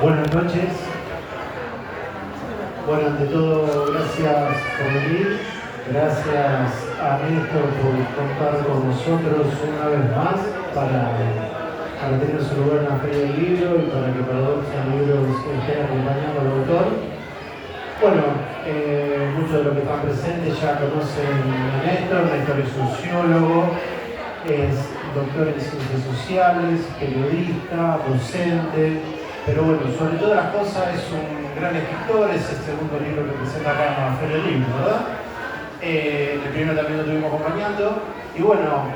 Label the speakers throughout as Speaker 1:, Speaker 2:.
Speaker 1: Buenas noches. Bueno, ante todo, gracias por venir. Gracias a Néstor por contar con nosotros una vez más para tener su lugar en la Feria del Libro y para que Paradoxa Libros esté acompañando al autor. Bueno, muchos de los que están presentes ya conocen a Néstor. Néstor es sociólogo, es doctor en ciencias sociales, periodista, docente, pero bueno, sobre todas las cosas es un gran escritor. Es el segundo libro que presenta acá en la Feria del Libro, ¿verdad? El primero también lo estuvimos acompañando. Y bueno,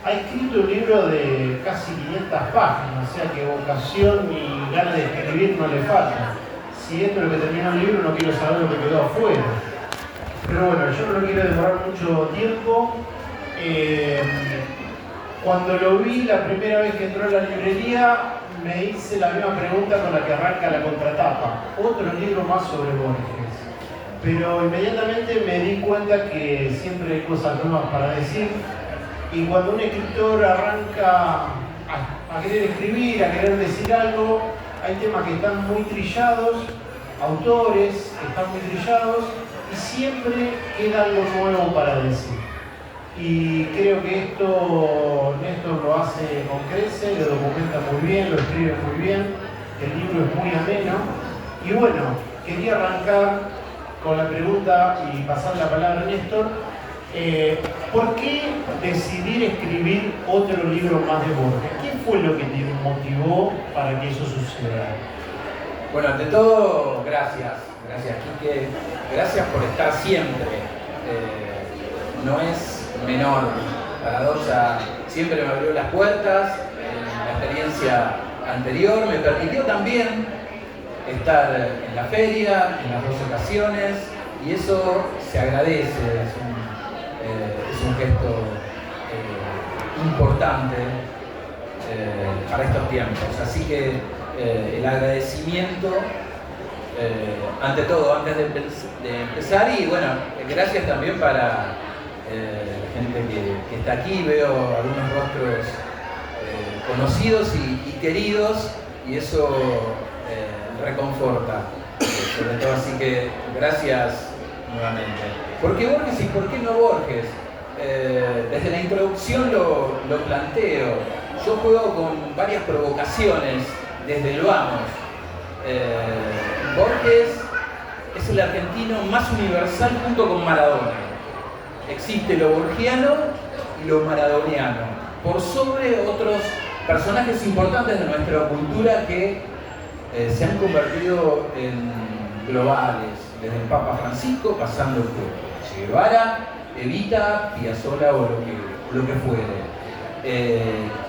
Speaker 1: ha escrito un libro de casi 500 páginas, o sea que vocación y ganas de escribir no le falta. Si esto es lo que terminó el libro, no quiero saber lo que quedó afuera. Pero bueno, yo no lo quiero demorar mucho tiempo. Cuando lo vi la primera vez que entró a la librería, me hice la misma pregunta con la que arranca la contratapa. Otro libro más sobre Borges. Pero inmediatamente me di cuenta que siempre hay cosas nuevas para decir. Y cuando un escritor arranca a querer escribir, a querer decir algo, hay temas que están muy trillados, autores que están muy trillados, y siempre queda algo nuevo para decir. Y creo que esto Néstor lo hace con creces, lo documenta muy bien, lo escribe muy bien, el libro es muy ameno. Y bueno, quería arrancar con la pregunta y pasar la palabra a Néstor. ¿Por qué decidir escribir otro libro más de Borges? ¿Qué fue lo que te motivó para que eso suceda?
Speaker 2: Bueno, ante todo, gracias, Quique. Gracias por estar siempre. No es menor. Paradoxa siempre me abrió las puertas. La experiencia anterior me permitió también estar en la feria, en las dos ocasiones, y eso se agradece. Es un gesto importante para estos tiempos. Así que el agradecimiento ante todo, antes de empezar, y bueno, gracias también para gente que está aquí. Veo algunos rostros conocidos y queridos, y eso reconforta, sobre todo. Así que gracias nuevamente. ¿Por qué Borges y por qué no Borges? Desde la introducción lo planteo. Yo juego con varias provocaciones desde el vamos. Borges es el argentino más universal junto con Maradona. Existe lo borgiano y lo maradoniano, por sobre otros personajes importantes de nuestra cultura que se han convertido en globales, desde el Papa Francisco pasando por Che Guevara, Evita, Piazzolla o lo que fuere.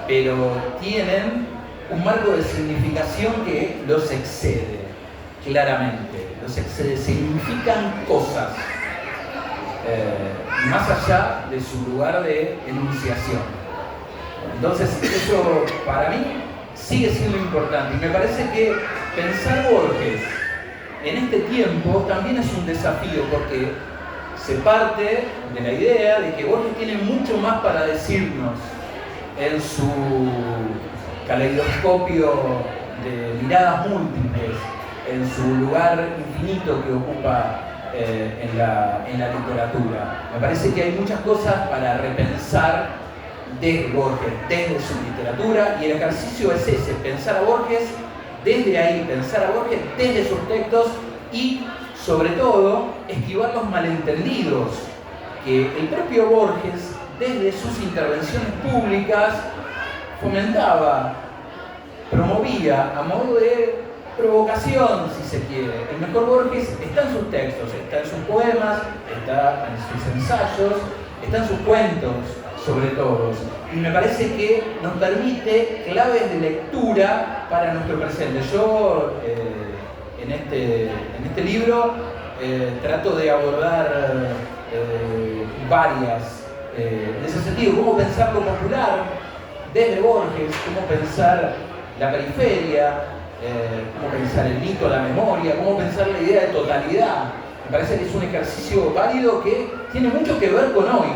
Speaker 2: Pero tienen un marco de significación que los excede, claramente. Los excede, significan cosas, más allá de su lugar de enunciación. Entonces, eso para mí sigue siendo importante. Y me parece que pensar Borges en este tiempo también es un desafío, porque se parte de la idea de que Borges tiene mucho más para decirnos en su caleidoscopio de miradas múltiples, en su lugar infinito que ocupa en la literatura. Me parece que hay muchas cosas para repensar desde Borges, desde su literatura, y el ejercicio es ese: pensar a Borges desde ahí, pensar a Borges desde sus textos, y sobre todo esquivar los malentendidos que el propio Borges, desde sus intervenciones públicas, fomentaba, promovía a modo de provocación, si se quiere. El mejor Borges está en sus textos, está en sus poemas, está en sus ensayos, está en sus cuentos, sobre todo. Y me parece que nos permite claves de lectura para nuestro presente. Yo en este libro trato de abordar varias en ese sentido: cómo pensar lo popular desde Borges, cómo pensar la periferia, cómo pensar el mito, la memoria, cómo pensar la idea de totalidad. Me parece que es un ejercicio válido que tiene mucho que ver con hoy.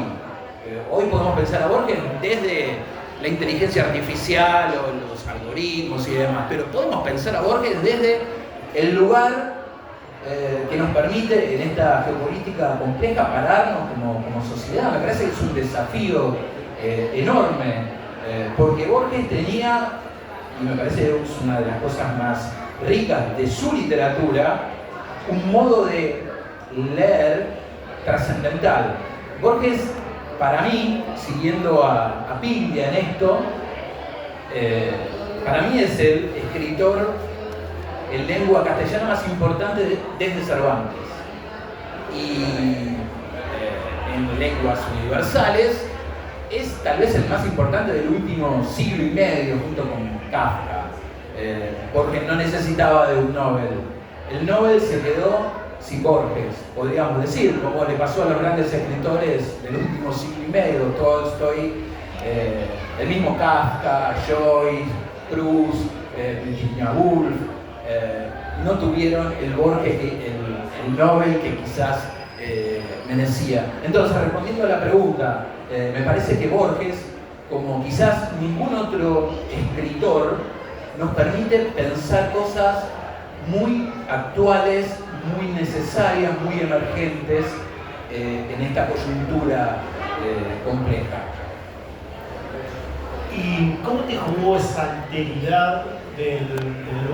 Speaker 2: Hoy podemos pensar a Borges desde la inteligencia artificial o los algoritmos y demás, pero podemos pensar a Borges desde el lugar que nos permite en esta geopolítica compleja pararnos como sociedad. Me parece que es un desafío enorme, porque Borges tenía, y me parece que es una de las cosas más ricas de su literatura, un modo de leer trascendental. Borges, para mí, siguiendo a Piglia en esto, para mí es el escritor en lengua castellana más importante desde Cervantes. Y en lenguas universales es tal vez el más importante del último siglo y medio, junto con Kafka, porque no necesitaba de un Nobel. El Nobel se quedó sin Borges, podríamos decir, como le pasó a los grandes escritores del último siglo y medio, Tolstoy, el mismo Kafka, Joyce, Proust, Virginia Woolf, no tuvieron el Borges, el Nobel que quizás merecía. Entonces, respondiendo a la pregunta, me parece que Borges, como quizás ningún otro escritor, nos permite pensar cosas muy actuales, muy necesarias, muy emergentes en esta coyuntura compleja.
Speaker 1: ¿Y cómo te jugó esa alteridad del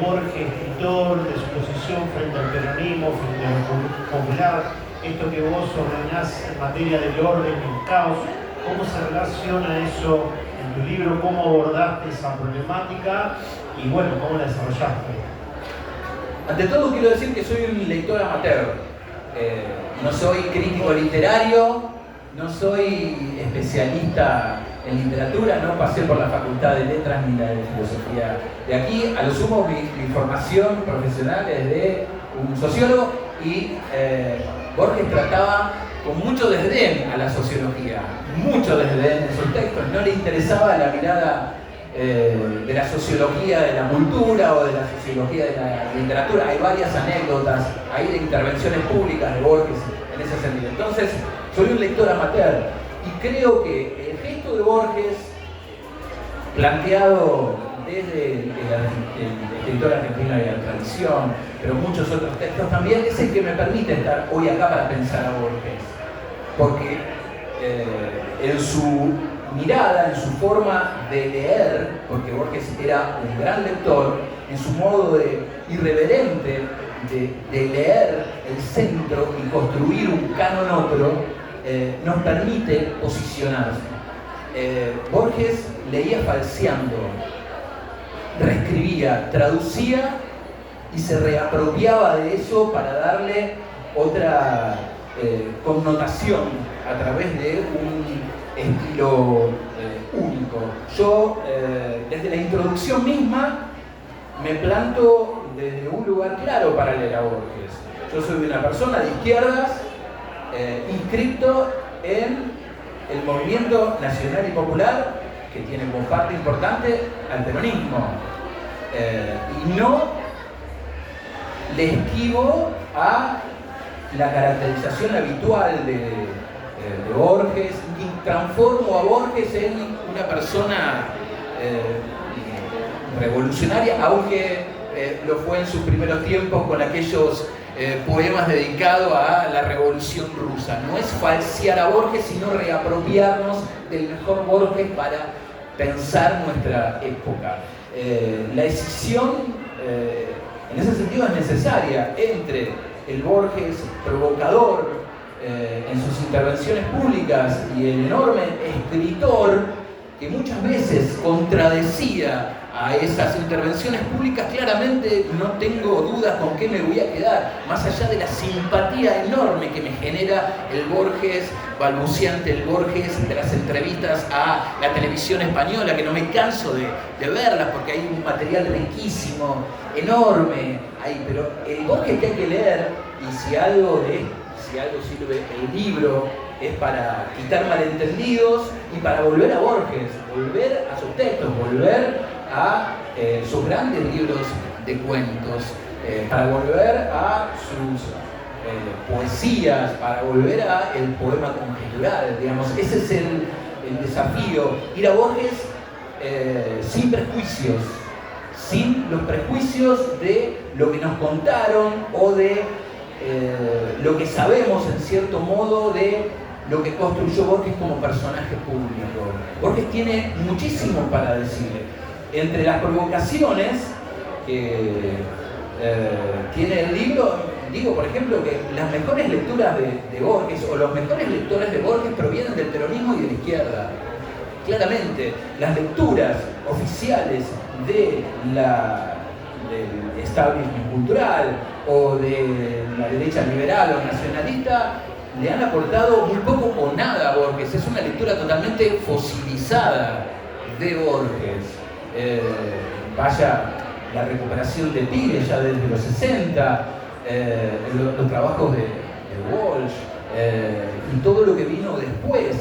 Speaker 1: Borges escritor, de su posición frente al peronismo, frente a lo popular, esto que vos ordenás en materia del orden y el caos? ¿Cómo se relaciona eso en tu libro? ¿Cómo abordaste esa problemática? Y bueno, ¿cómo la desarrollaste?
Speaker 2: Ante todo quiero decir que soy un lector amateur. No soy crítico literario, no soy especialista en literatura, no pasé por la Facultad de Letras ni la de Filosofía de aquí. A lo sumo mi formación profesional es de un sociólogo y Borges trataba con mucho desdén a la sociología, mucho desdén en sus textos. No le interesaba la mirada de la sociología de la cultura o de la sociología de la literatura. Hay varias anécdotas ahí de intervenciones públicas de Borges en ese sentido. Entonces, soy un lector amateur y creo que el gesto de Borges, planteado desde el escritor argentino de la tradición, pero muchos otros textos también, es el que me permite estar hoy acá para pensar a Borges. Porque en su mirada, en su forma de leer, porque Borges era un gran lector, en su modo irreverente de leer el centro y construir un canon otro, nos permite posicionarse. Borges leía falseando, reescribía, traducía y se reapropiaba de eso para darle otra connotación a través de un estilo único. Yo, desde la introducción misma, me planto desde un lugar claro para leer a Borges. Yo soy una persona de izquierdas, inscrito en el movimiento nacional y popular, que tiene como parte importante al peronismo. Y no le esquivo a la caracterización habitual de Borges, y transformo a Borges en una persona revolucionaria, aunque lo fue en sus primeros tiempos con aquellos poemas dedicados a la Revolución Rusa. No es falsear a Borges, sino reapropiarnos del mejor Borges para pensar nuestra época. La escisión, en ese sentido, es necesaria entre el Borges provocador en sus intervenciones públicas y el enorme escritor que muchas veces contradecía a esas intervenciones públicas. Claramente no tengo dudas con qué me voy a quedar, más allá de la simpatía enorme que me genera el Borges balbuciante, el Borges de las entrevistas a la televisión española, que no me canso de verlas porque hay un material riquísimo, enorme ahí, pero el Borges que hay que leer, y si algo sirve el libro, es para quitar malentendidos y para volver a Borges, volver a sus textos, volver a sus grandes libros de cuentos, para volver a sus poesías, para volver a el poema conjetural, digamos. Ese es el desafío, ir a Borges sin prejuicios, sin los prejuicios de lo que nos contaron o de lo que sabemos en cierto modo de lo que construyó Borges como personaje público. Borges tiene muchísimo para decir. Entre las provocaciones que tiene el libro, digo por ejemplo que las mejores lecturas de Borges o los mejores lectores de Borges provienen del peronismo y de la izquierda. Claramente, las lecturas oficiales del establishment cultural o de la derecha liberal o nacionalista le han aportado muy poco o nada a Borges. Es una lectura totalmente fosilizada de Borges. Vaya la recuperación de Tigre ya desde los 60, los trabajos de Walsh y todo lo que vino después.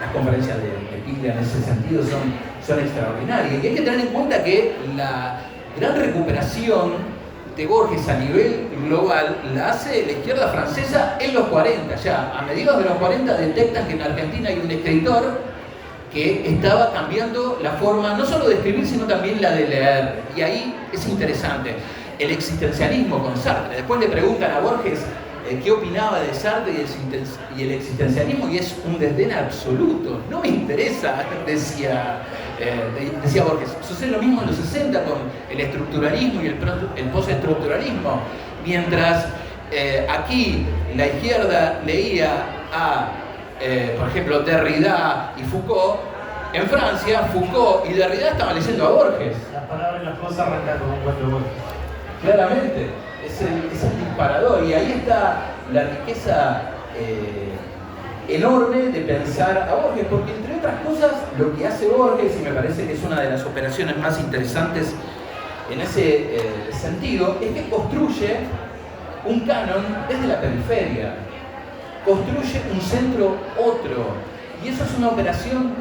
Speaker 2: Las conferencias de Tigre en ese sentido son extraordinarias. Y hay que tener en cuenta que la gran recuperación de Borges a nivel global la hace la izquierda francesa en los 40. Ya a mediados de los 40 detectan que en Argentina hay un escritor que estaba cambiando la forma no solo de escribir, sino también la de leer. Y ahí es interesante. El existencialismo con Sartre. Después le preguntan a Borges qué opinaba de Sartre y el existencialismo, y es un desdén absoluto. No me interesa, decía Borges. Sucede lo mismo en los 60 con el estructuralismo y el postestructuralismo. Mientras aquí la izquierda leía a por ejemplo, Derrida y Foucault, en Francia, Foucault y Derrida estaban leyendo a Borges.
Speaker 1: Las palabras y las cosas arrancan con un cuento de Borges.
Speaker 2: Claramente, es el disparador. Y ahí está la riqueza enorme de pensar a Borges, porque entre otras cosas, lo que hace Borges, y me parece que es una de las operaciones más interesantes en ese sentido, es que construye un canon desde la periferia. Construye un centro otro, y eso es una operación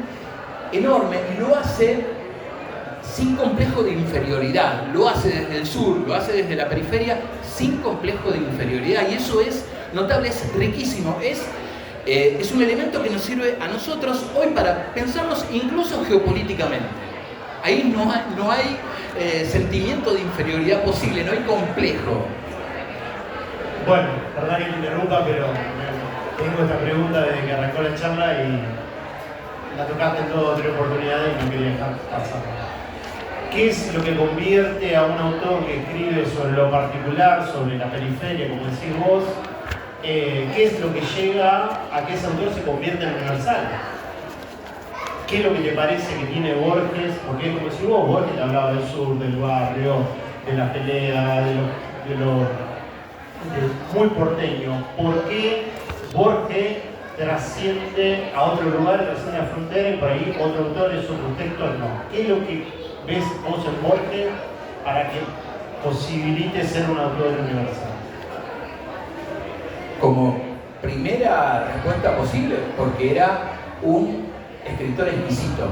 Speaker 2: enorme, y lo hace sin complejo de inferioridad, lo hace desde el sur, lo hace desde la periferia sin complejo de inferioridad, y eso es notable, es riquísimo, es un elemento que nos sirve a nosotros hoy para pensarnos incluso geopolíticamente. Ahí no hay sentimiento de inferioridad posible, no hay complejo.
Speaker 1: Bueno, perdón que te interrumpa, pero tengo esta pregunta desde que arrancó la charla y la tocaste en 2 o 3 oportunidades y no quería dejar pasar. ¿Qué es lo que convierte a un autor que escribe sobre lo particular, sobre la periferia, como decís vos? ¿Qué es lo que llega a que ese autor se convierta en universal? ¿Qué es lo que te parece que tiene Borges? Porque como decís vos, Borges te hablaba del sur, del barrio, de la pelea, de lo muy porteño. ¿Por qué Borges trasciende a otro lugar, trasciende a la frontera y por ahí otro autor en sus contextos no? ¿Qué es lo que ves vos en Borges para que posibilite ser un autor universal?
Speaker 2: Como primera respuesta posible, porque era un escritor exquisito.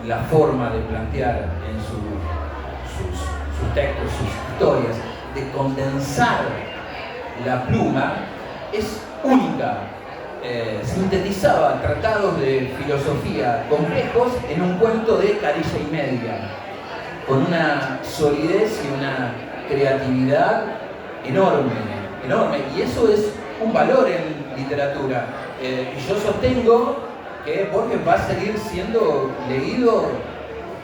Speaker 2: La forma de plantear en sus textos, sus historias, de condensar la pluma, es única. Sintetizaba tratados de filosofía complejos en un cuento de carilla y media, con una solidez y una creatividad enorme, y eso es un valor en literatura. Y yo sostengo que Borges va a seguir siendo leído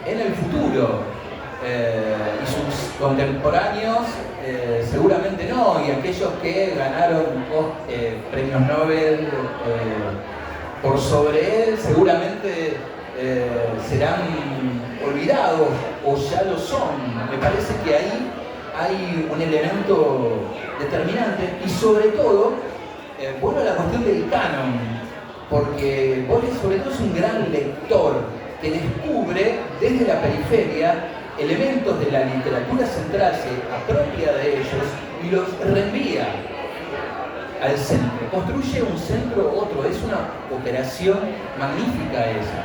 Speaker 2: en el futuro. Y sus contemporáneos seguramente no, y aquellos que ganaron premios Nobel por sobre él seguramente serán olvidados o ya lo son. Me parece que ahí hay un elemento determinante y sobre todo, bueno, la cuestión del canon, porque Borges sobre todo es un gran lector que descubre desde la periferia elementos de la literatura central, se apropia de ellos y los reenvía al centro. Construye un centro otro, es una operación magnífica esa.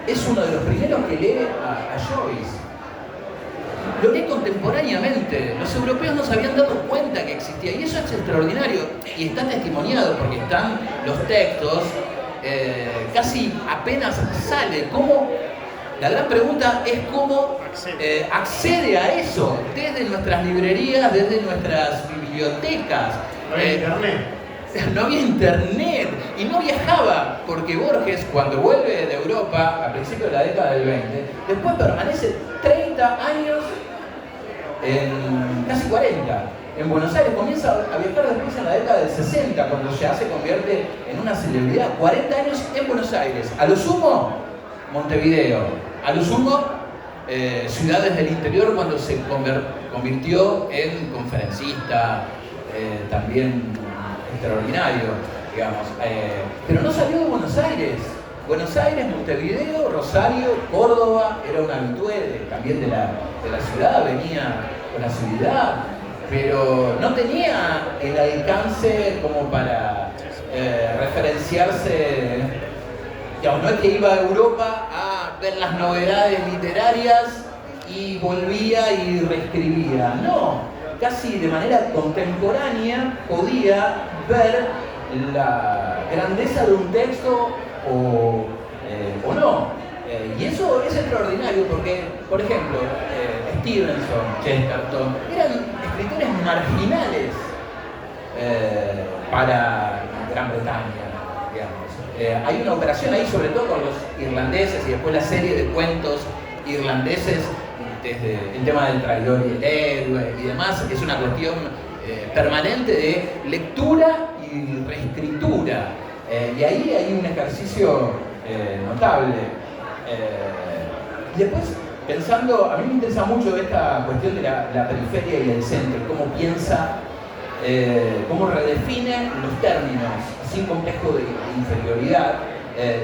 Speaker 2: Es uno de los primeros que lee a Joyce. Lo lee contemporáneamente. Los europeos no se habían dado cuenta que existía, y eso es extraordinario, y está testimoniado porque están los textos casi apenas sale. La gran pregunta es cómo accede a eso desde nuestras librerías, desde nuestras bibliotecas.
Speaker 1: No hay internet.
Speaker 2: No había internet y no viajaba, porque Borges, cuando vuelve de Europa a principios de la década del 20, después permanece 30 años, casi 40, en Buenos Aires. Comienza a viajar después en la década del 60, cuando ya se convierte en una celebridad. 40 años en Buenos Aires. A lo sumo, Montevideo. A lo sumo, ciudades del interior, cuando se convirtió en conferencista, también extraordinario, digamos. Pero no salió de Buenos Aires. Buenos Aires, Montevideo, Rosario, Córdoba, era un habitué también de la ciudad, venía con asiduidad, pero no tenía el alcance como para referenciarse. Digamos, no es que iba a Europa a ver las novedades literarias y volvía y reescribía, no, casi de manera contemporánea podía ver la grandeza de un texto o no. Y eso es extraordinario porque, por ejemplo, Stevenson, Chesterton, eran escritores marginales para Gran Bretaña, digamos. Hay una operación ahí, sobre todo con los irlandeses y después la serie de cuentos irlandeses, desde el tema del traidor y el héroe y demás, es una cuestión permanente de lectura y reescritura. Y ahí hay un ejercicio notable. Y después, pensando, a mí me interesa mucho esta cuestión de la periferia y el centro, cómo piensa, cómo redefine los términos sin complejo de inferioridad,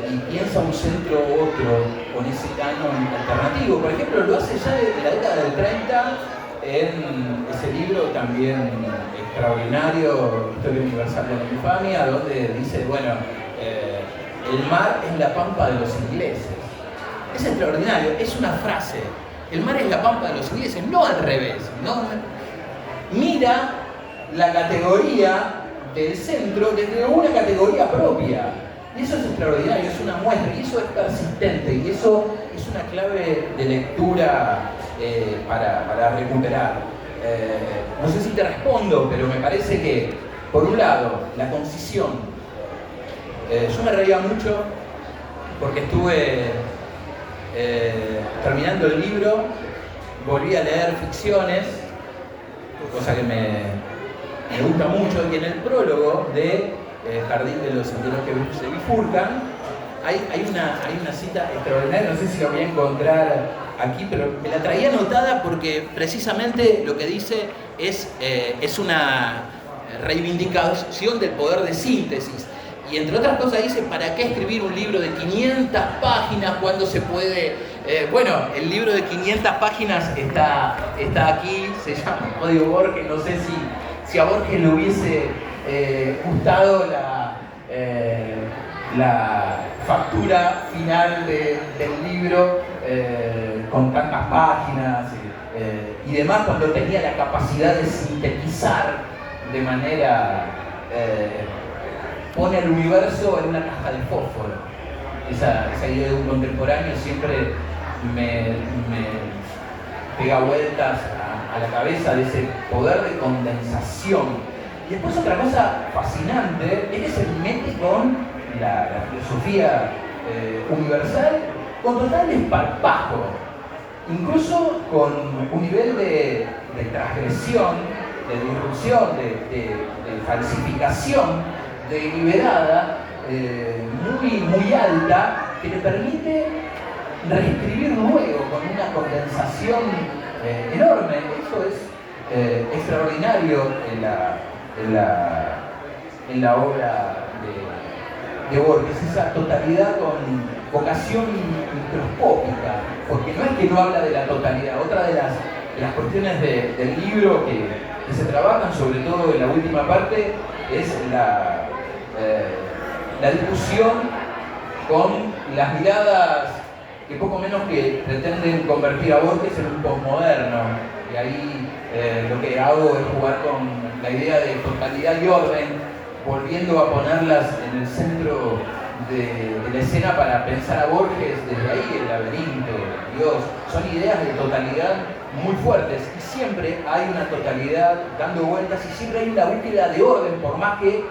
Speaker 2: y piensa un centro u otro con ese canon alternativo. Por ejemplo, lo hace ya desde la década del 30 en ese libro también extraordinario, Historia Universal de la Infamia, donde dice, bueno, el mar es la pampa de los ingleses. Es extraordinario, es una frase. El mar es la pampa de los ingleses, no al revés. ¿No? Mira la categoría del centro desde una categoría propia. Y eso es extraordinario, es una muestra, y eso es persistente, y eso es una clave de lectura para recuperar. No sé si te respondo, pero me parece que, por un lado, la concisión. Yo me reía mucho porque estuve terminando el libro, volví a leer ficciones, cosa que me gusta mucho, y en el prólogo de Jardín de los Senderos que se bifurcan, hay una cita extraordinaria, no sé si la voy a encontrar aquí, pero me la traía anotada porque precisamente lo que dice es una reivindicación del poder de síntesis. Y entre otras cosas dice, ¿para qué escribir un libro de 500 páginas cuando se puede? Bueno, el libro de 500 páginas está aquí, se llama Código Borges, no sé si a Borges le hubiese gustado la factura final del libro con tantas páginas y demás, cuando tenía la capacidad de sintetizar de manera... pone el universo en una caja de fósforo. Esa idea de un contemporáneo siempre me pega vueltas a la cabeza, de ese poder de condensación. Y después otra cosa fascinante es que se mete con la filosofía universal con total desparpajo, incluso con un nivel de transgresión, de disrupción, de falsificación deliberada, muy alta, que le permite reescribir luego con una condensación enorme. Eso es extraordinario en la obra de Borges, esa totalidad con vocación microscópica, porque no es que no habla de la totalidad. Otra de las cuestiones del libro que se trabajan, sobre todo en la última parte, es la discusión con las miradas que poco menos que pretenden convertir a Borges en un posmoderno. Y ahí lo que hago es jugar con la idea de totalidad y orden, volviendo a ponerlas en el centro de la escena para pensar a Borges desde ahí, el laberinto, Dios. Son ideas de totalidad muy fuertes y siempre hay una totalidad dando vueltas y siempre hay una búsqueda de orden, por más que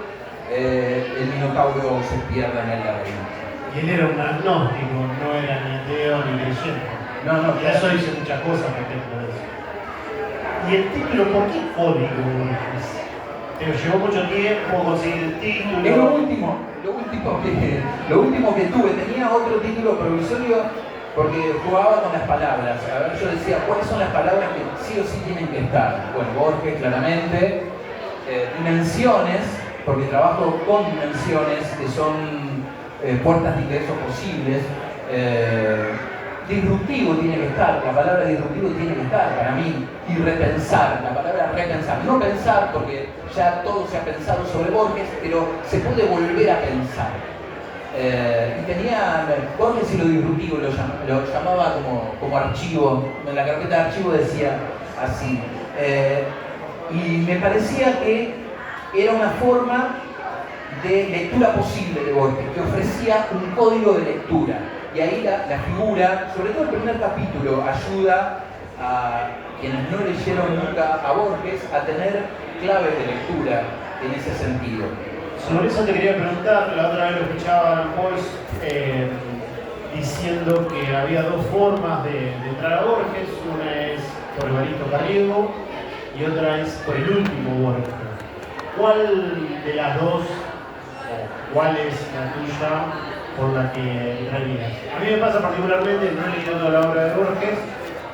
Speaker 2: el Minotauro se pierda en el laberinto.
Speaker 1: Y él era un agnóstico, no era ni ateo ni creyente.
Speaker 2: No,
Speaker 1: Y eso dice muchas cosas respecto a eso. Y el título, ¿por qué Código Borges? Pero llevó mucho tiempo conseguir el título.
Speaker 2: Es lo último que tuve. Tenía otro título provisorio porque jugaba con las palabras. A ver, yo decía, ¿cuáles son las palabras que sí o sí tienen que estar? Bueno, Borges, claramente. Dimensiones, porque trabajo con dimensiones que son puertas de ingreso posibles. Disruptivo tiene que estar, la palabra disruptivo tiene que estar para mí, y repensar, la palabra repensar, no pensar porque ya todo se ha pensado sobre Borges, pero se puede volver a pensar. Y tenía, Borges y lo disruptivo lo llamaba como archivo, en la carpeta de archivo decía así, y me parecía que era una forma de lectura posible de Borges, que ofrecía un código de lectura. Y ahí la figura, sobre todo el primer capítulo, ayuda a quienes no leyeron nunca a Borges a tener claves de lectura en ese sentido.
Speaker 1: Sobre eso te quería preguntar, la otra vez lo escuchaba a Boyce diciendo que había dos formas de entrar a Borges, una es por Evaristo Carriego y otra es por el último Borges. ¿Cuál de las dos, o cuál es la tuya por la que entrarías? A mí me pasa particularmente, no he leído toda la obra de Borges,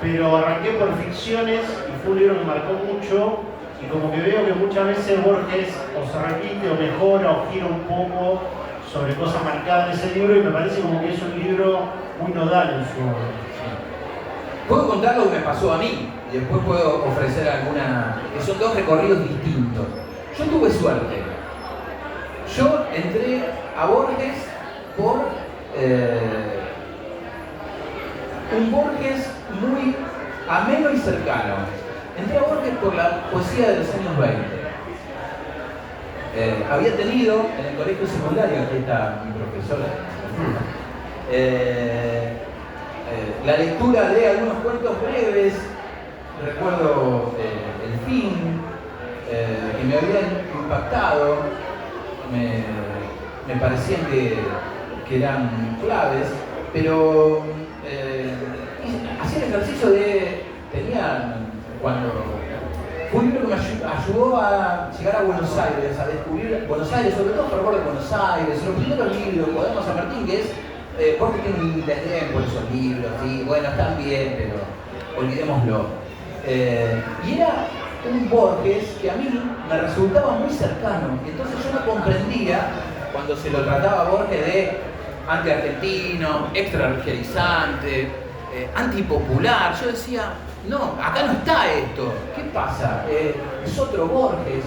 Speaker 1: pero arranqué por Ficciones y fue un libro que marcó mucho y como que veo que muchas veces Borges o se repite o mejora o gira un poco sobre cosas marcadas en ese libro y me parece como que es un libro muy nodal en su obra.
Speaker 2: Puedo contar lo que me pasó a mí y después puedo ofrecer alguna... que son dos recorridos distintos. Yo tuve suerte. Yo entré a Borges por un Borges muy ameno y cercano. Entré a Borges por la poesía de los años 20. Había tenido en el colegio secundario, aquí está mi profesora, la lectura de algunos cuentos breves, recuerdo El fin, que me habían impactado, me parecían que eran claves, pero hacía el ejercicio de, fue un libro que me ayudó a llegar a Buenos Aires, a descubrir Buenos Aires, sobre todo fervor de Buenos Aires, los primeros libros, Podemos San Martín, que es, porque tiene un interés por esos libros, y bueno, están bien, pero olvidémoslo. Y era un Borges que a mí me resultaba muy cercano, entonces yo no comprendía, cuando se lo trataba a Borges de antiargentino, extranjerizante, antipopular, yo decía, no, acá no está esto, ¿qué pasa? Es otro Borges.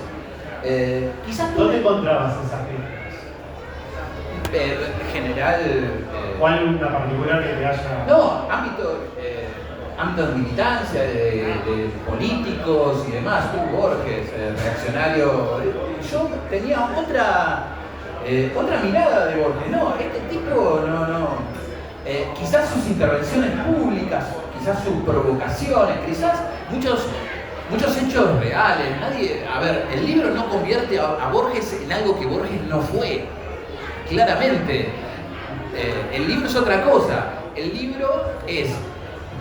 Speaker 2: Quizás
Speaker 1: ¿Dónde encontrabas esas críticas?
Speaker 2: En general...
Speaker 1: ¿Cuál una particular que te haya...?
Speaker 2: No, ámbitos de militancia, de políticos y demás, Borges, reaccionario. Yo tenía otra mirada de Borges. No, este tipo no. Quizás sus intervenciones públicas, quizás sus provocaciones, quizás muchos hechos reales. El libro no convierte a Borges en algo que Borges no fue. Claramente, el libro es otra cosa. El libro es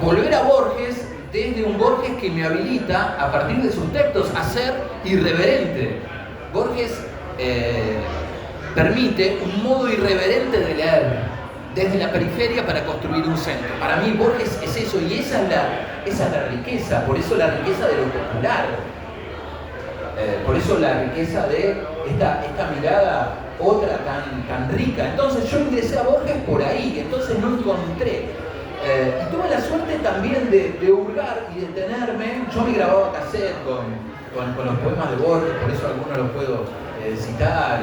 Speaker 2: volver a Borges desde un Borges que me habilita, a partir de sus textos, a ser irreverente. Borges permite un modo irreverente de leer, desde la periferia para construir un centro. Para mí Borges es eso, y esa es la riqueza, por eso la riqueza de lo popular. Por eso la riqueza de esta mirada otra tan rica. Entonces yo ingresé a Borges por ahí, entonces no encontré. Y tuve la suerte también de hurgar y detenerme. Yo me grababa cassette con los poemas de Borges, por eso algunos los puedo citar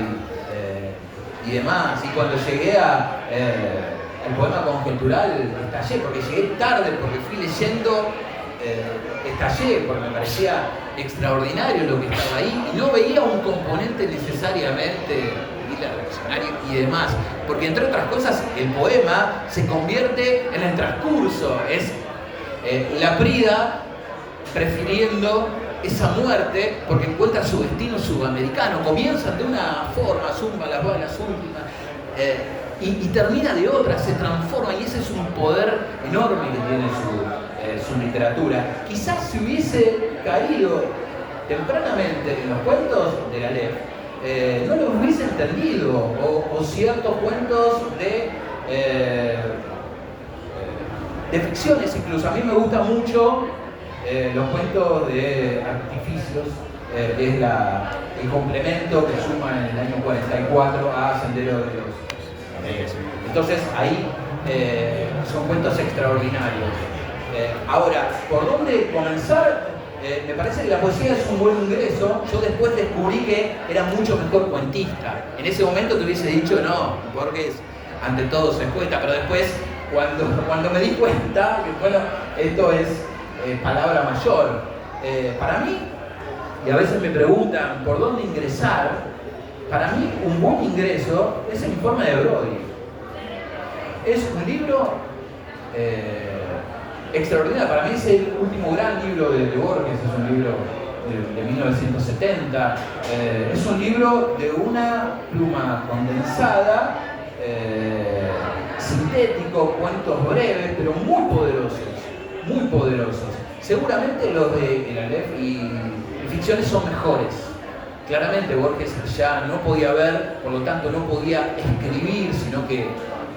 Speaker 2: y demás. Y cuando llegué al poema conjetural, estallé, porque llegué tarde, porque fui leyendo, estallé, porque me parecía extraordinario lo que estaba ahí, y no veía un componente necesariamente, y Hitler, reaccionario y demás. Porque entre otras cosas, el poema se convierte en el transcurso. Es Laprida prefiriendo esa muerte porque encuentra su destino sudamericano. Comienzan de una forma, zumba las balas últimas, y termina de otra, se transforma, y ese es un poder enorme que tiene su literatura. Quizás si hubiese caído tempranamente en los cuentos de la Aleph, no los hubiese entendido, o ciertos cuentos de ficciones incluso. A mí me gusta mucho los cuentos de Artificios, que es el complemento que suma en el año 44 a Sendero de los. Entonces ahí son cuentos extraordinarios. Ahora, ¿por dónde comenzar? Me parece que la poesía es un buen ingreso. Yo después descubrí que era mucho mejor cuentista. En ese momento te hubiese dicho no, Borges ante todo es poeta, pero después cuando me di cuenta que bueno, esto es palabra mayor. Para mí, y a veces me preguntan por dónde ingresar, para mí un buen ingreso es el informe de Brody. Es un libro extraordinario. Para mí es el último gran libro de Borges, es un libro de 1970. Es un libro de una pluma condensada, sintético, cuentos breves, pero muy poderosos, muy poderosos. Seguramente los de El Aleph y ficciones son mejores. Claramente Borges ya no podía ver, por lo tanto no podía escribir, sino que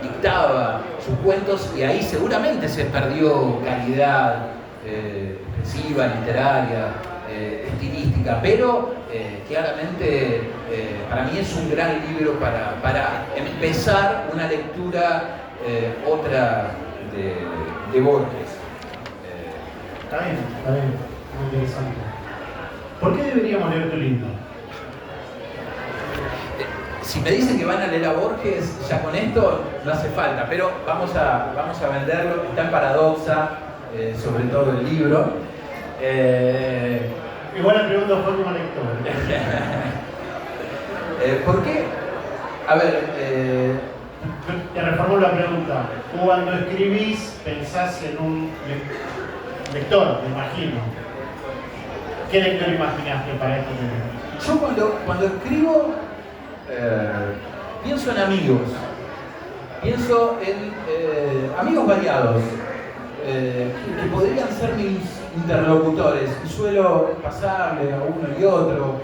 Speaker 2: dictaba sus cuentos, y ahí seguramente se perdió calidad expresiva, literaria, estilística, pero claramente para mí es un gran libro para empezar una lectura otra de Borges.
Speaker 1: Está bien, muy interesante. ¿Por qué deberíamos leer tu libro?
Speaker 2: Si me dicen que van a leer a Borges, ya con esto no hace falta, pero vamos a venderlo. Está en Paradoxa, sobre todo el libro.
Speaker 1: Igual la pregunta fue como lector.
Speaker 2: ¿Por qué? A ver,
Speaker 1: te reformulo la pregunta. Cuando escribís, pensás en un lector, me imagino. ¿Qué lector imaginaste para este libro?
Speaker 2: Yo cuando escribo, pienso en amigos. Pienso en amigos variados, que podrían ser mis interlocutores. Y suelo pasarle a uno y otro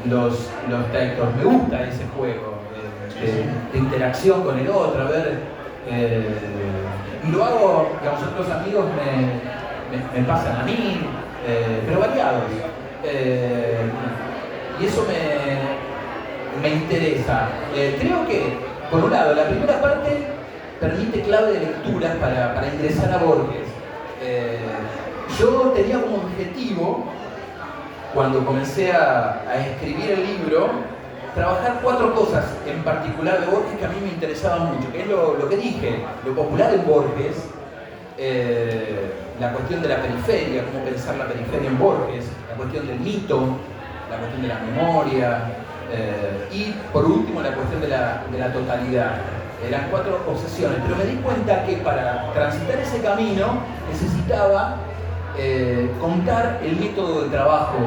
Speaker 2: los textos. Me gusta ese juego de interacción con el otro, a ver. Y lo hago, digamos, otros amigos me pasan a mí, pero variados. Y eso me interesa. Creo que, por un lado, la primera parte permite clave de lecturas para ingresar a Borges. Yo tenía como objetivo, cuando comencé a escribir el libro, trabajar 4 cosas en particular de Borges que a mí me interesaban mucho, que es lo que dije, lo popular en Borges, la cuestión de la periferia, cómo pensar la periferia en Borges, la cuestión del mito, la cuestión de la memoria, y por último la cuestión de la totalidad. Eran 4 obsesiones, pero me di cuenta que para transitar ese camino necesitaba contar el método de trabajo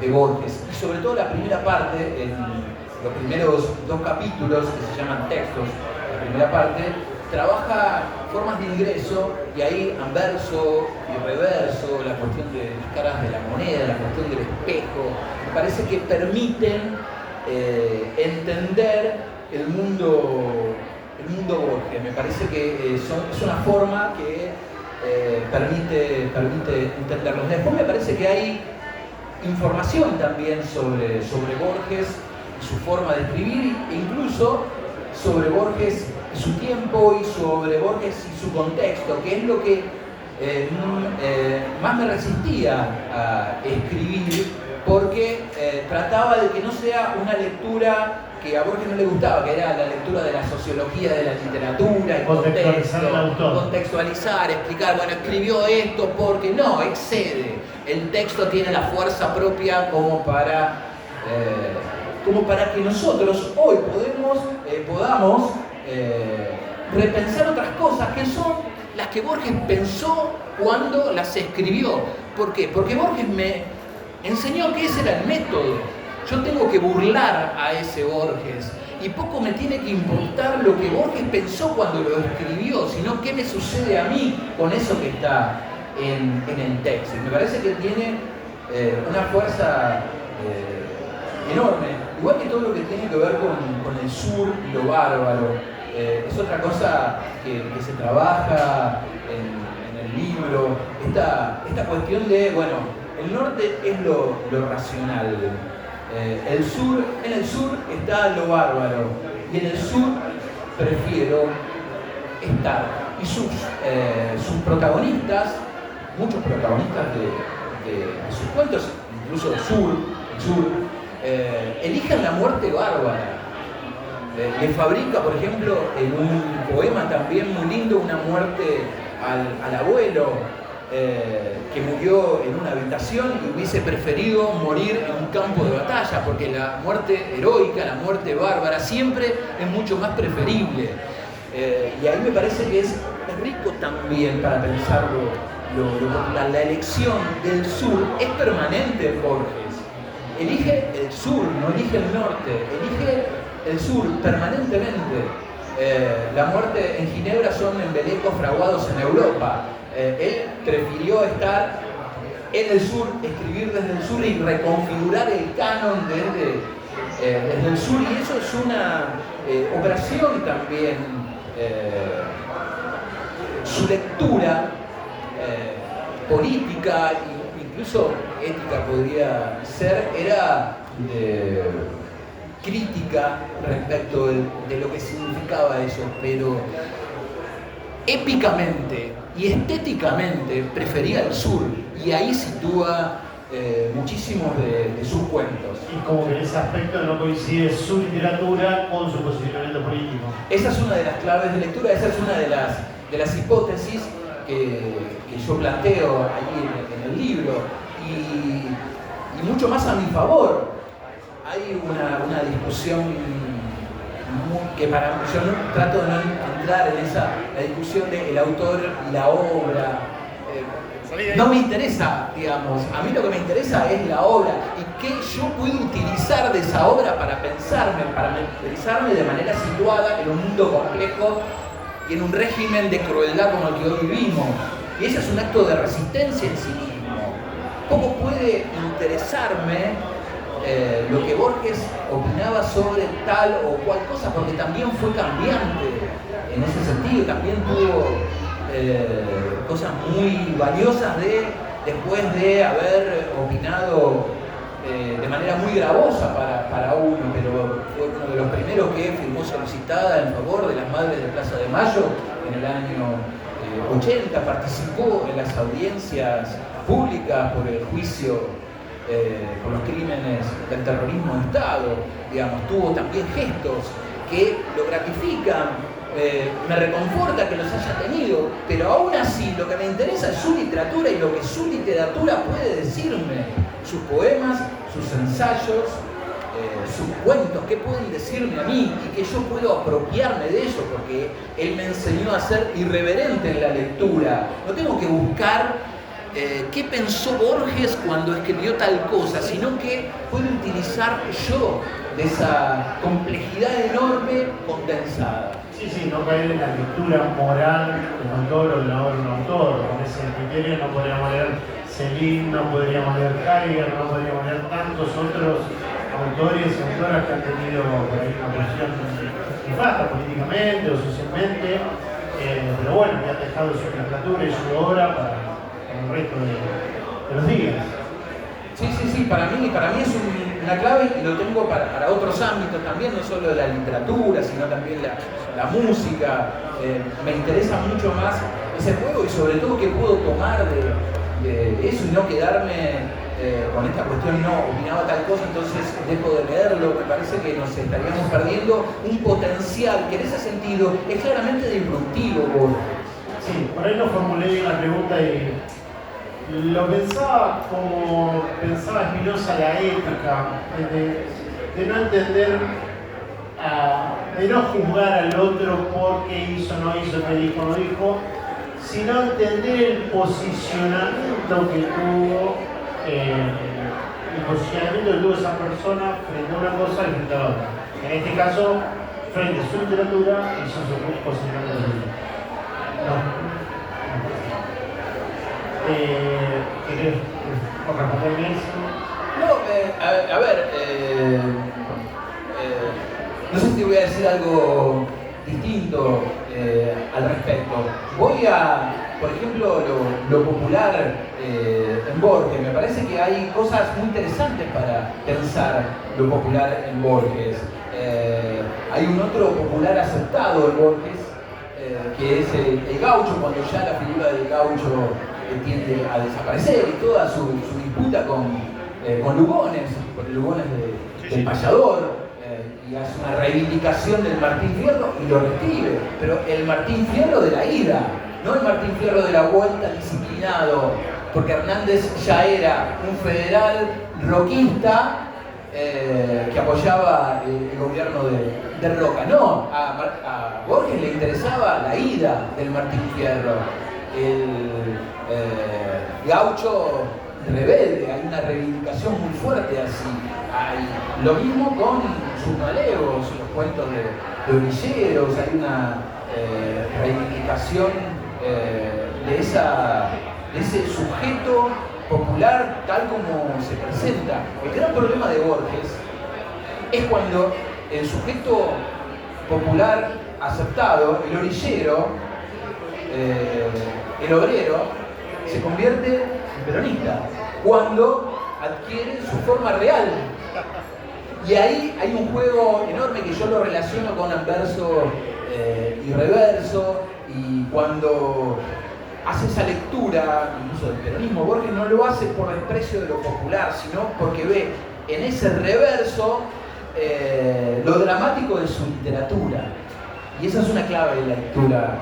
Speaker 2: de Borges, y sobre todo la primera parte, en los primeros 2 capítulos que se llaman textos. La primera parte trabaja formas de ingreso, y ahí anverso y reverso, la cuestión de las caras de la moneda, la cuestión del espejo, me parece que permiten entender el mundo Borges. Me parece que es una forma que permite entenderlos. Después me parece que hay información también sobre Borges, su forma de escribir, e incluso sobre Borges y su tiempo, y sobre Borges y su contexto, que es lo que más me resistía a escribir, porque trataba de que no sea una lectura que a Borges no le gustaba, que era la lectura de la sociología de la literatura, el contextualizar, explicar, bueno, escribió esto porque no, excede. El texto tiene la fuerza propia como para como para que nosotros hoy podamos repensar otras cosas que son las que Borges pensó cuando las escribió. ¿Por qué? Porque Borges me enseñó que ese era el método. Yo tengo que burlar a ese Borges y poco me tiene que importar lo que Borges pensó cuando lo escribió, sino qué me sucede a mí con eso que está en el texto. Y me parece que tiene una fuerza enorme, igual que todo lo que tiene que ver con el sur y lo bárbaro. Es otra cosa que se trabaja en el libro, esta cuestión de, bueno, el norte es lo racional, en el sur está lo bárbaro, y en el sur prefiero estar. Y sus protagonistas, muchos protagonistas de sus cuentos, incluso el sur, eligen la muerte bárbara. Le fabrica, por ejemplo, en un poema también muy lindo, una muerte al abuelo que murió en una habitación y hubiese preferido morir en un campo de batalla, porque la muerte heroica, la muerte bárbara, siempre es mucho más preferible. Y ahí me parece que es rico también para pensarlo. La elección del sur es permanente en Borges. Elige el sur, no elige el norte, elige el sur permanentemente. La muerte en Ginebra son embelecos fraguados en Europa. Él prefirió estar en el sur, escribir desde el sur y reconfigurar el canon desde el sur, y eso es una operación también. Su lectura política e incluso ética podría ser, era de crítica respecto de lo que significaba eso, pero épicamente y estéticamente prefería el sur, y ahí sitúa muchísimos de sus cuentos.
Speaker 1: Y como que en ese aspecto no coincide su literatura con su posicionamiento político.
Speaker 2: Esa es una de las claves de lectura, esa es una de las hipótesis que yo planteo ahí en el libro, y mucho más a mi favor. Hay una discusión que para mí, yo no, trato de no entrar en la discusión del autor y la obra. No me interesa, digamos, a mí lo que me interesa es la obra y qué yo puedo utilizar de esa obra para mentalizarme de manera situada en un mundo complejo y en un régimen de crueldad como el que hoy vivimos. Y ese es un acto de resistencia en sí mismo. Poco puede interesarme lo que Borges opinaba sobre tal o cual cosa, porque también fue cambiante en ese sentido, también tuvo cosas muy valiosas después de haber opinado de manera muy gravosa para uno, pero fue uno de los primeros que firmó solicitada en favor de las madres de Plaza de Mayo en el año 80, participó en las audiencias públicas por el juicio por los crímenes del terrorismo de Estado, digamos, tuvo también gestos que lo gratifican, me reconforta que los haya tenido, pero aún así lo que me interesa es su literatura y lo que su literatura puede decirme, sus poemas, sus ensayos, sus cuentos, qué pueden decirme a mí y que yo puedo apropiarme de ellos, porque él me enseñó a ser irreverente en la lectura. No tengo que buscar qué pensó Borges cuando escribió tal cosa, sino que puedo utilizar yo de esa complejidad enorme condensada.
Speaker 1: Sí, no caer en la lectura moral del autor o de la obra de un autor. Con ese criterio no podríamos leer Céline, no podríamos leer Heidegger, no podríamos leer tantos otros autores y autoras que han tenido por ahí una posición nefasta políticamente o socialmente, pero bueno, que han dejado su literatura y su obra para el resto de los días.
Speaker 2: Sí, para mí es una clave, y lo tengo para otros ámbitos también, no solo de la literatura, sino también la música. Me interesa mucho más ese juego, y sobre todo que puedo tomar de eso y no quedarme con esta cuestión, no opinaba tal cosa, entonces dejo de leerlo. Me parece que nos estaríamos perdiendo un potencial que en ese sentido es claramente disruptivo.
Speaker 1: Sí, por ahí no formulé bien la pregunta y lo pensaba como pensaba Spinoza la ética, de no entender, de no juzgar al otro por qué hizo, no hizo, qué dijo, no dijo, sino entender el posicionamiento que tuvo, esa persona frente a una cosa y frente a la otra. En este caso, frente a su literatura y su posicionamiento. ¿Querés responderme eso?
Speaker 2: No, a ver, no sé si voy a decir algo distinto al respecto. Voy a, por ejemplo, lo popular en Borges. Me parece que hay cosas muy interesantes para pensar lo popular en Borges. Hay un otro popular aceptado en Borges, que es el gaucho, cuando ya la figura del gaucho tiende a desaparecer y toda su disputa con Lugones, con Lugones del payador. Y hace una reivindicación del Martín Fierro y lo recibe, pero el Martín Fierro de la ida, no el Martín Fierro de la vuelta disciplinado, porque Hernández ya era un federal roquista que apoyaba el gobierno de Roca. No, a Borges le interesaba la ida del Martín Fierro, el gaucho rebelde, hay una reivindicación muy fuerte así. Hay lo mismo con sus malegos, los cuentos de orilleros, hay una reivindicación de ese sujeto popular tal como se presenta. El gran problema de Borges es cuando el sujeto popular aceptado, el orillero, el obrero, se convierte en peronista, cuando adquiere su forma real. Y ahí hay un juego enorme que yo lo relaciono con anverso y reverso, y cuando hace esa lectura, incluso del peronismo, Borges no lo hace por desprecio de lo popular, sino porque ve en ese reverso lo dramático de su literatura. Y esa es una clave de la lectura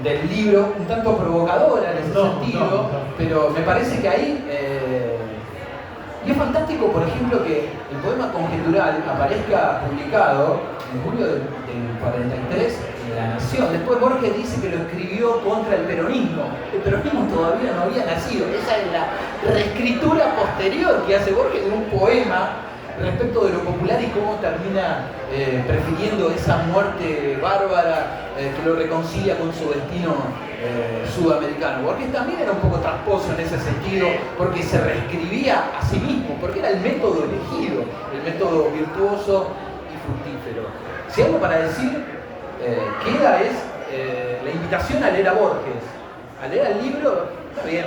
Speaker 2: del libro, un tanto provocadora en ese sentido, pero me parece que ahí... y es fantástico, por ejemplo, que el poema Conjetural aparezca publicado en julio del 43 en La Nación. Después Borges dice que lo escribió contra el peronismo. El peronismo todavía no había nacido. Esa es la reescritura posterior que hace Borges de un poema respecto de lo popular y cómo termina prefiriendo esa muerte bárbara que lo reconcilia con su destino sudamericano. Borges también era un poco tramposo en ese sentido, porque se reescribía a sí mismo, porque era el método elegido, el método virtuoso y fructífero. Si algo para decir queda es la invitación a leer a Borges, a leer el libro. Está bien,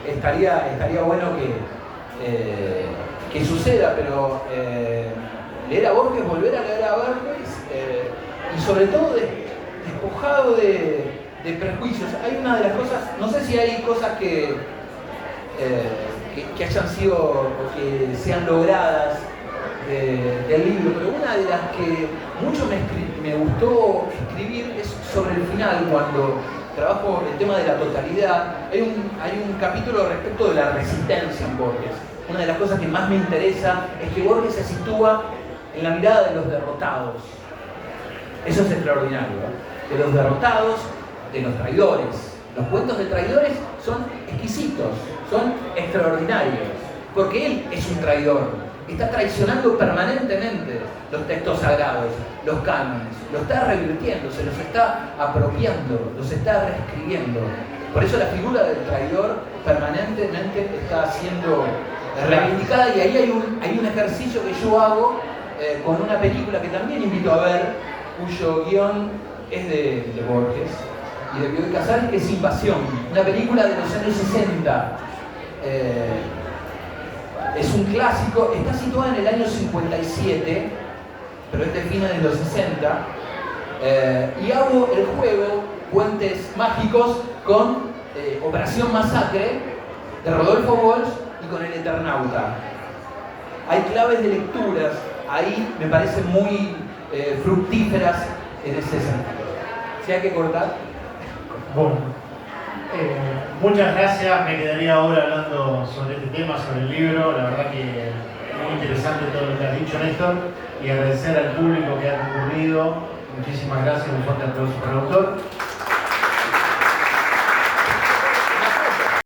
Speaker 2: estaría bueno que suceda, pero leer a Borges, volver a leer a Borges, y sobre todo despojado de prejuicios. Hay una de las cosas, no sé si hay cosas que hayan sido o que sean logradas del libro, pero una de las que mucho me gustó escribir es sobre el final, cuando trabajo el tema de la totalidad. Hay un capítulo respecto de la resistencia en Borges. Una de las cosas que más me interesa es que Borges se sitúa en la mirada de los derrotados. Eso es extraordinario, ¿eh? De los derrotados, de los traidores. Los cuentos de traidores son exquisitos, son extraordinarios, porque él es un traidor. Está traicionando permanentemente los textos sagrados, los cánones, los está revirtiendo, se los está apropiando, los está reescribiendo. Por eso la figura del traidor permanentemente está siendo reivindicada, y ahí hay un ejercicio que yo hago con una película que también invito a ver, cuyo guión es de Borges y de Bioy Casares, que es Invasión, una película de los años 60. Es un clásico, está situada en el año 57, pero es de finales de los 60, y hago el juego Puentes Mágicos con Operación Masacre de Rodolfo Walsh y con El Eternauta. Hay claves de lecturas ahí, me parecen muy fructíferas en ese sentido. ¿Si hay que cortar?
Speaker 1: Bueno, muchas gracias. Me quedaría ahora hablando sobre este tema, sobre el libro. La verdad que muy interesante todo lo que has dicho, Néstor, y agradecer al público que ha concurrido. Muchísimas gracias, un fuerte aplauso para el autor.